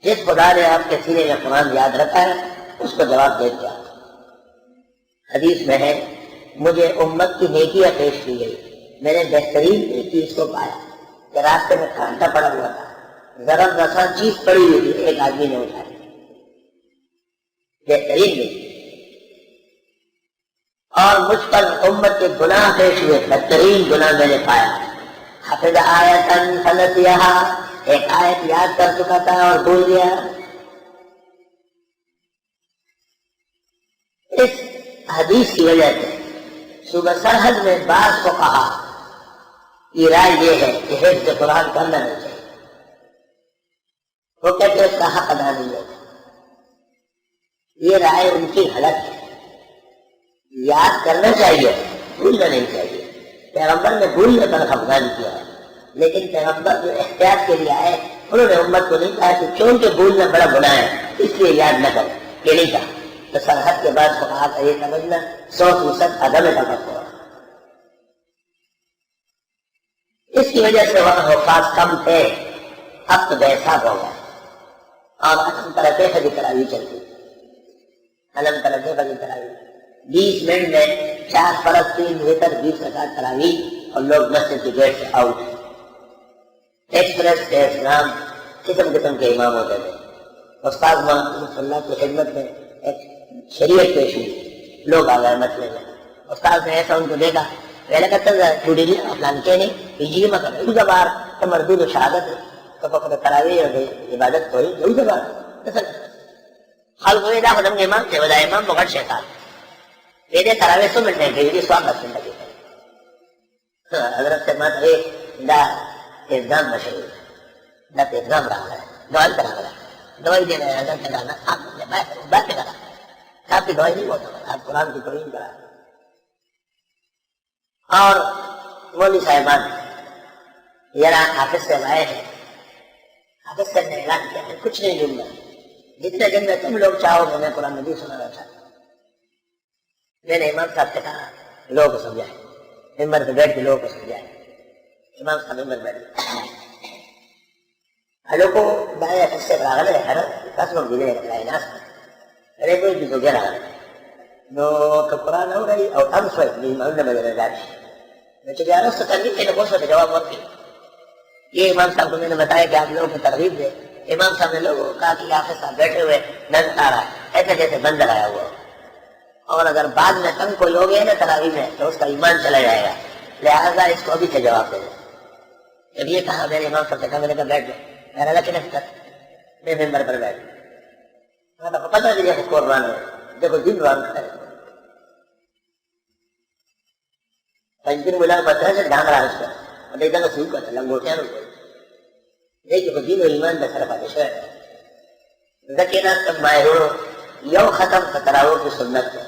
جس خدا نے آپ کے سینے میں قرآن یاد رکھا ہے اس کو جواب دے دیا۔ حدیث میں ہے مجھے امت کی نیکیاں پیش کی گئی، میں نے بہترین نیکی اس کو پایا کہ راستے میں کانٹا پڑا ہوا تھا، ضرب رساں چیز پڑی ہوئی تھی، ایک آدمی نے اٹھائی، بہترین نیکی۔ اور مجھ پر امت کے گناہ پیش ہوئے، بہترین گناہ میں نے پایا۔ حفظ آیتن فنسیہا، ایک آیت یاد کر چکا تھا اور بھول گیا۔ اس حدیث کی وجہ سے صوبہ سرحد میں بعض فقہا کی رائے یہ ہے کہ حفظ قرآن کرنا نہیں چاہیے، وہ کہتے ہیں اس کا حق ادا نہیں ہوتا۔ یہ رائے ان کی غلط ہے، یاد کرنا چاہیے، بھولنا نہیں چاہیے۔ پیغمبر نے بھولنے پر خفگان کیا ہے، لیکن پیغمبر جو احتیاط کے لیے آئے انہوں نے امت کو نہیں کہا کہ چونکہ بھولنا بڑا گناہ ہے اس لیے یاد نہ کریں، یہ نہیں کہا۔ تو سرحد کے بعد فقہا کا یہ سمجھنا 100% عدم تفقہ ہے۔ اس کی وجہ سے وہاں حفاظ کم تھے، اب تو بیساب ہو گیا اور علم طرح کی تراویح چلتی، علم طرح کی تراویح 20 منٹ میں 4 فرض 3 وتر 20 رکعت تراویح، اور لوگ مسجد کے گیٹ سے آؤٹ۔ ایکسپریس کے اسلام قسم قسم کے امام ہوتے تھے۔ استاد محمد صلی اللہ کی خدمت میں ایک شریعت پیش ہوئی، لوگ آ گئے مسئلے میں، استاد نے ایسا ان کو دیکھا، پہلے کہتا تھا چھوٹی نہیں اپنا کے نہیں پیجیے مگر ایک زبار تو مردود و شہادت ہے تو فقط تراویح اور عبادت کوئی یہی زبار خلق ہوئے دا خدم کے امام سے ودا امام بغیر شیطان میرے تراویح سو ملنے کے لیے سواب زندگی حضرت سے مت دا اقدام مشہور دا اقدام رہا ہے، دوائی کرا رہا ہے، دوائی دینا ہے، حضرت کرانا آپ نے بات کرا، آپ کی دوائی نہیں ہوتا، آپ قرآن کی توہین کرا۔ اور مولوی صاحبان یہاں حافظ سے آئے ہیں، حافظ سے نے اعلان کیا ہے کچھ نہیں لوں گا، جتنے دن میں تم لوگ چاہو گے میں قرآن مجید سنانا چاہتا ہوں۔ میں نے امام صاحب سے کہا لوگوں کو سمجھائے، ممبر پہ بیٹھ کے لوگوں کو سمجھائے۔ امام صاحب ممبر بیٹھ لوگ کو دائیں حافظ سے راغلے ہے کس لوگ دلے رکھلائے ناس ارے کوئی بھی تو گیا راغلے نو که قرآن ہو رہی اور ام سوئی امام نے بدل رہا میں تو گیا رہا تنگی کے لوگوں سے جواب ورکی۔ یہ امام صاحب کو میں نے بتایا کہ آپ لوگوں کو ترغیب دے۔ امام صاحب نے لوگوں کو کہا کہ حافظ صاحب بیٹھے ہوئے نظر آ رہا ہے ایسے جیسے بندر آیا ہوا، اور اگر بعد میں تنگ کوئی ہو گیا نا تراویح میں تو اس کا ایمان چلا جائے گا، لہٰذا اس کو ابھی سے جواب دے دیں۔ جب یہ کہا میرے امام صاحب سے کہا میں نے کہا بیٹھ جاؤ، میرا لکھ نہیں میں ممبر پر بیٹھ پتہ نہیں کہ قربان ہے دیکھو دن ران ہے پنجن ملا پتہ سے ڈھانگ رہا اس کا اور دیکھا سو کر لنگوٹیاں دیکھو دین و ایمان میں صرف آدش ہے ذکینا سب ماہرو یو ختم فتراو کی سنت ہے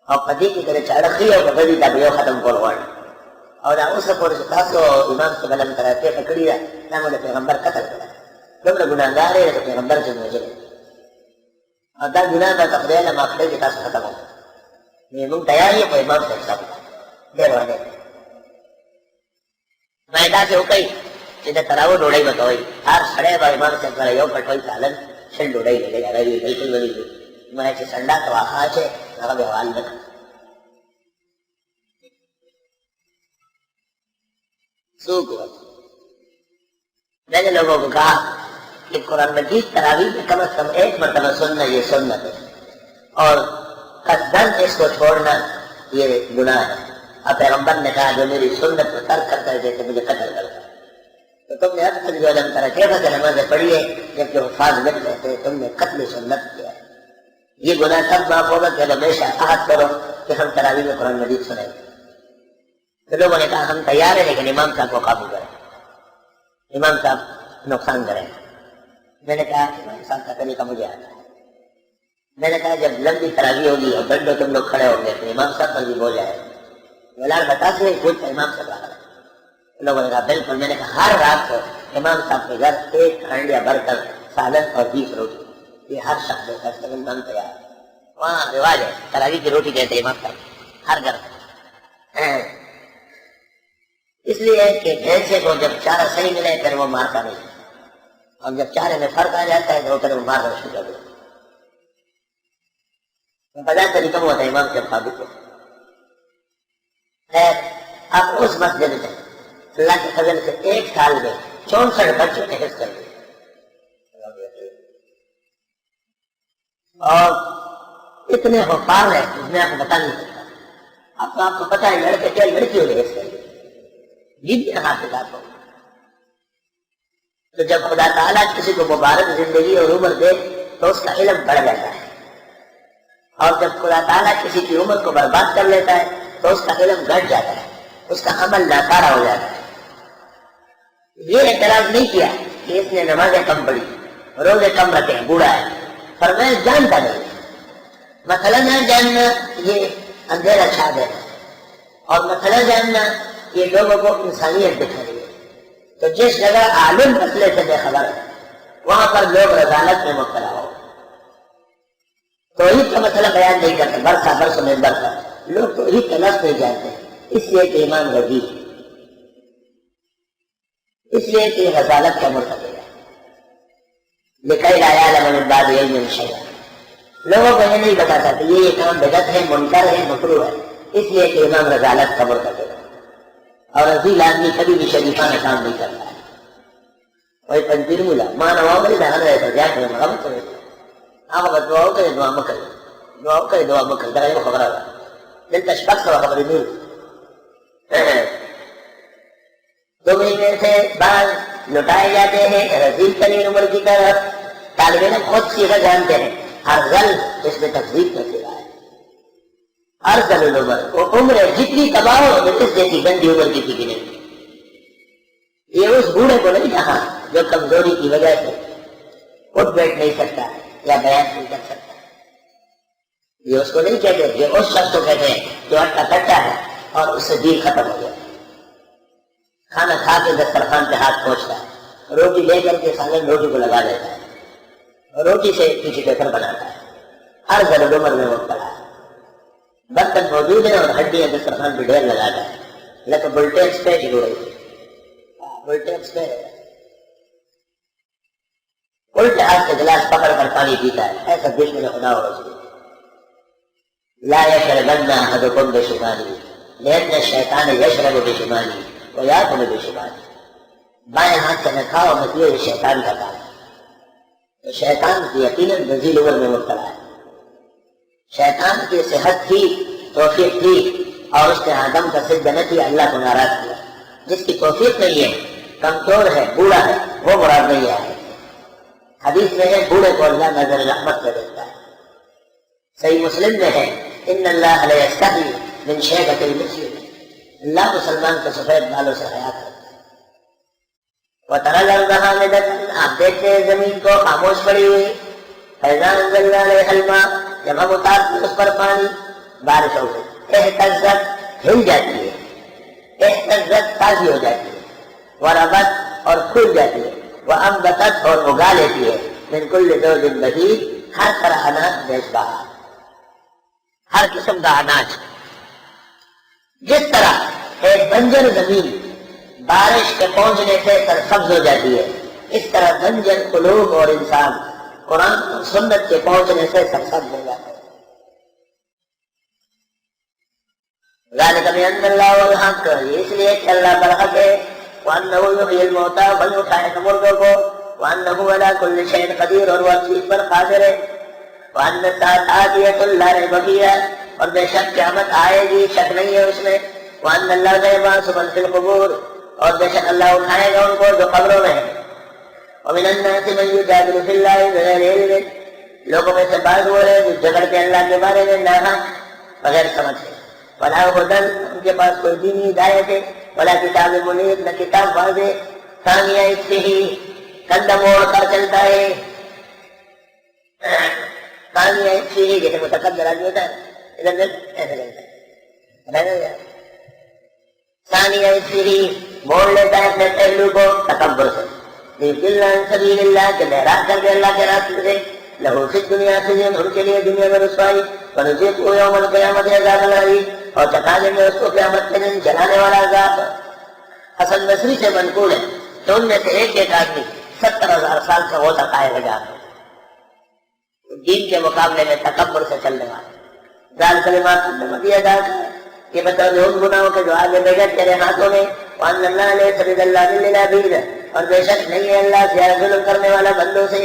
اور پدی کی طرح چارخی اور بدی تب یو ختم قربان اور اس پر تاسو امام سے بلند کراتے پکڑی ہے نہ مجھے پیغمبر قتل کرا تم نے گناہ گار ہے تو پیغمبر سے مجھے اور دا گناہ دا تقریل ماکڑے کے تاس ختم ہو یہ من تیاری ہے کوئی امام سے حساب دیر وانے میں دا سے ہو کئی جیدہ تراو ڈوڑائی بتاوئی ہر سڑے با امام سے کرا یو پٹوئی سالن شل ڈوڑائی لے گا رہی بلکل بلی دی میں سے سنڈا تو آخا چھے نغب حوال بکا سوک ہوا میں نے لوگوں کو کہا کہ قرآن مجید تراویح میں کم از کم ایک مرتبہ سننا یہ سنت ہے اور قصدن اس کو چھوڑنا یہ گناہ ہے اور پیغمبر نے کہا جو میری سنت کو ترک کرتا ہے جیسے مجھے قتل کرتا ہے تو تم نے اب تک جو علم طرح کیسا کہ نمازیں پڑھی ہے جبکہ حفاظ مل رہتے تم نے قتل سنت کیا ہے یہ گناہ تب معاف ہوگا کہ ہمیشہ عہد کرو کہ ہم تراویح میں قرآن مجید سنیں تو لوگوں نے کہا ہم تیار ہیں لیکن امام صاحب کو قابو کریں امام صاحب نقصان کریں میں نے کہا امام صاحب کا طریقہ مجھے آتا ہے میں نے کہا جب لمبی تراویح ہوگی اور بندوں تم لوگ کھڑے ہوں گے تو امام صاحب پر بھی بول جائے ولار بتا سے خود امام صاحب آ رہا لوگوں نے کہا بالکل میں نے کہا ہر رات کو امام صاحب کے گھر 1 ہانڈیا بھر کر سالن اور 20 روٹی یہ ہر شخص دیتا ہے امام تیار وہاں رواج ہے تراویح کی روٹی کہتے ہیں امام صاحب ہر گھر اس لیے کہ بھینسے کو جب چارہ صحیح ملے پھر وہ مارتا نہیں اور جب چہرے میں فرق آ جاتا ہے تو وہ قدم مارنا شروع کر دیتا ہے. بجائے طریقہ ہوا تھا امام کے مطابق. اب اس مسجد میں اللہ کے فضل سے 1 سال میں 64 بچوں نے حفظ کر لیا اور اتنے حفاظ ہیں میں آپ کو بتا نہیں سکتا. اب تو آپ کو پتا ہے لڑکے کیا لڑکیوں نے حفظ کر لیا جتنے حافظات ہو. تو جب خدا تعالیٰ کسی کو مبارک زندگی اور عمر دے تو اس کا علم بڑھ جاتا ہے اور جب خدا تعالیٰ کسی کی عمر کو برباد کر لیتا ہے تو اس کا علم گھٹ جاتا ہے, اس کا عمل ناکارہ ہو جاتا ہے. یہ اعتراض نہیں کیا کہ اس نے نمازیں کم پڑھی, روزے کم رکھے, بوڑھا ہے, پر میں جانتا نہیں. مسئلہ نہ جاننا یہ اندھیرا چھا دینا اور مسئلہ جاننا یہ لوگوں کو انسانیت دکھانی ہے. تو جس جگہ عالم مسئلے سے بے خبر ہے وہاں پر لوگ رضالت میں مبتلا ہو. توحید کا مسئلہ بیان نہیں کرتے, برسا برسوں میں برسا لوگ توحید کا لفظ نہیں جانتے, اس لیے کہ ایمان غزیر, اس لیے کہ رضالت کا مرتکب ہے. لکھائی لایا من بعد علم شیئا, لوگوں کو یہ نہیں بتاتا کہ یہ کام بدعت ہے, منکر ہے, مکروہ ہے, اس لیے کہ امام رضالت کا مرتکب ہے. اور عزیز آدمی کبھی بھی شریفانہ کام نہیں کرتا ہے. وہی پنجیر ملا مانا ہوا بڑی دہان رہے تو جا کے مرمت کرے آپ اگر دعاؤں کرے دعا مکر, دعاؤں کرے دعا مکر, ذرا یہ خبر آگا دل تشبک کا خبر نہیں. 2 مہینے سے بعد لٹائے جاتے ہیں رزیل ترین عمر کی طرف. طالب علم خود سیکھا جانتے ہیں ارزل اس میں تقزیب کر دے رہا ہے. ارزل العمر وہ عمر جتنی تباہ ہو اس جیسی گندی عمر کی تھی نہیں. یہ اس بوڑھے کو نہیں کہا جو کمزوری کی وجہ سے اٹھ بیٹھ نہیں سکتا یا بیان نہیں کر سکتا. یہ اس کو نہیں کہتے, یہ اس شخص کو کہتے ہیں جو اٹھا کٹا ہے اور اس سے دل ختم ہو گیا. کھانا کھا کے دسترخوان پہ ہاتھ پہنچتا ہے, روٹی لے کر کے سامنے روٹی کو لگا دیتا ہے, روٹی سے پیچھے پیپر بناتا ہے. ہر ضرور عمر میں مبتلا ہے. برتن موجود ہے اور ہڈیاں دسترخوان پہ ڈھیر لگاتا ہے. لیکن بلٹیکس پہ جڑ رہی ہے, بلٹیکس پہ الٹے ہاتھ سے گلاس پکڑ کر پانی پیتا ہے. ایسا دشمن خدا ہو رسول لا يشربن احدكم بشماله لان الشیطان یشرب بشماله ویاکل بشماله. بائیں ہاتھ سے نہ کھاؤ مطلب یہ شیطان کا کام ہے. تو شیطان کی یقیناً رزیل عمر میں مبتلا ہے. شیطان کی صحت تھی, توفیق تھی اور اس نے آدم کا سجدہ نہ کیا, اللہ کو ناراض کیا. جس کی توفیق نہیں ہے, کمزور ہے, بوڑھا ہے, وہ مراد نہیں ہے. حدیث میں ہے بوڑھے کو اللہ نظر رحمت سے دیکھتا ہے. صحیح مسلم میں ہے ان اللہ لا یستحی من شیبۃ المسلم, اللہ مسلمان کے سفید بالوں سے حیا کرتا ہے. وترى الارض هامدة, آپ دیکھتے ہیں زمین کو خاموش پڑی ہوئی. فاذا انزلنا علیہا الماء, جب ہم اتارتے اس پر پانی, بارش ہو گئی, اہتزت ہل جاتی ہے, اہتزت تازی ہو جاتی ہے, وربت اور پھول جاتی ہے, وانبتت اور اگا لیتی ہے, من کل زوج بہیج, ہر طرح اناج بیش بہار, ہر قسم کا اناج. جس طرح ایک بنجر زمین بارش کے پہنچنے سے سرسبز ہو جاتی ہے, اس طرح بنجر قلوب اور انسان قرآن اور سنت کے پہنچنے سے سرسبز ہو جاتے ہیں. ذالک بان اللہ الحق, اس لیے کہ اللہ برحق ہے. وانہ یحیی الموتى, بھل اٹھائے گا مردوں کو. وانہ علی کل شیء قدیر, اور وہ ہر چیز پر قادر ہے. وان الساعۃ آتیۃ لا ریب فیہا, اور بے شک قیامت آئے گی, شک نہیں ہے اس میں. وان اللہ یبعث من فی القبور, اور بے شک اللہ اٹھائے گا ان کو جو قبروں میں ہے. ومن الناس من یجادل فی اللہ بغیر علم, لوگوں میں سے بعض وہ ہے جو جھگڑتے اللہ کے بارے میں ناحق بغیر سمجھ سے. ولا ہدی, ان کے پاس کوئی دینی ہدایت ہے. ولا کتاب منیر, نہ کتاب واضح. ثانیہ اس سے ہی کندہ موڑ کر چلتا ہے. ثانیہ اس سے ہی جیسے متقدر آدمی ہوتا ہے, ادھر ایسے چلتا ہے. ثانیہ اس سے ہی موڑ لیتا ہے اپنے پہلو کو تکبر سے. لیکن سبیل اللہ, کے بہراج کر کے اللہ کے راستے سے. لہو فی الدنیا خزی, ان کے لیے دنیا میں رسوائی. ونذیقہ یوم القیامت عذاب العلیم, اور چکھا دیں گے اس کو قیامت کے دن جلانے والا عذاب. حسن بصری سے منقول ہے کہ ان میں سے ایک آدمی 70,000 سال سے غوطہ کھائے لگا دین کے مقابلے میں تکبر سے چلنے والے ذال کلمات قدمت یداک یہ بتاؤ ان گناہوں کے جو آگے بغیر تیرے ہاتھوں میں وان اللہ علیہ سبید اللہ للعبید اور بے شک نہیں ہے اللہ زیادہ ظلم کرنے والا بندوں سے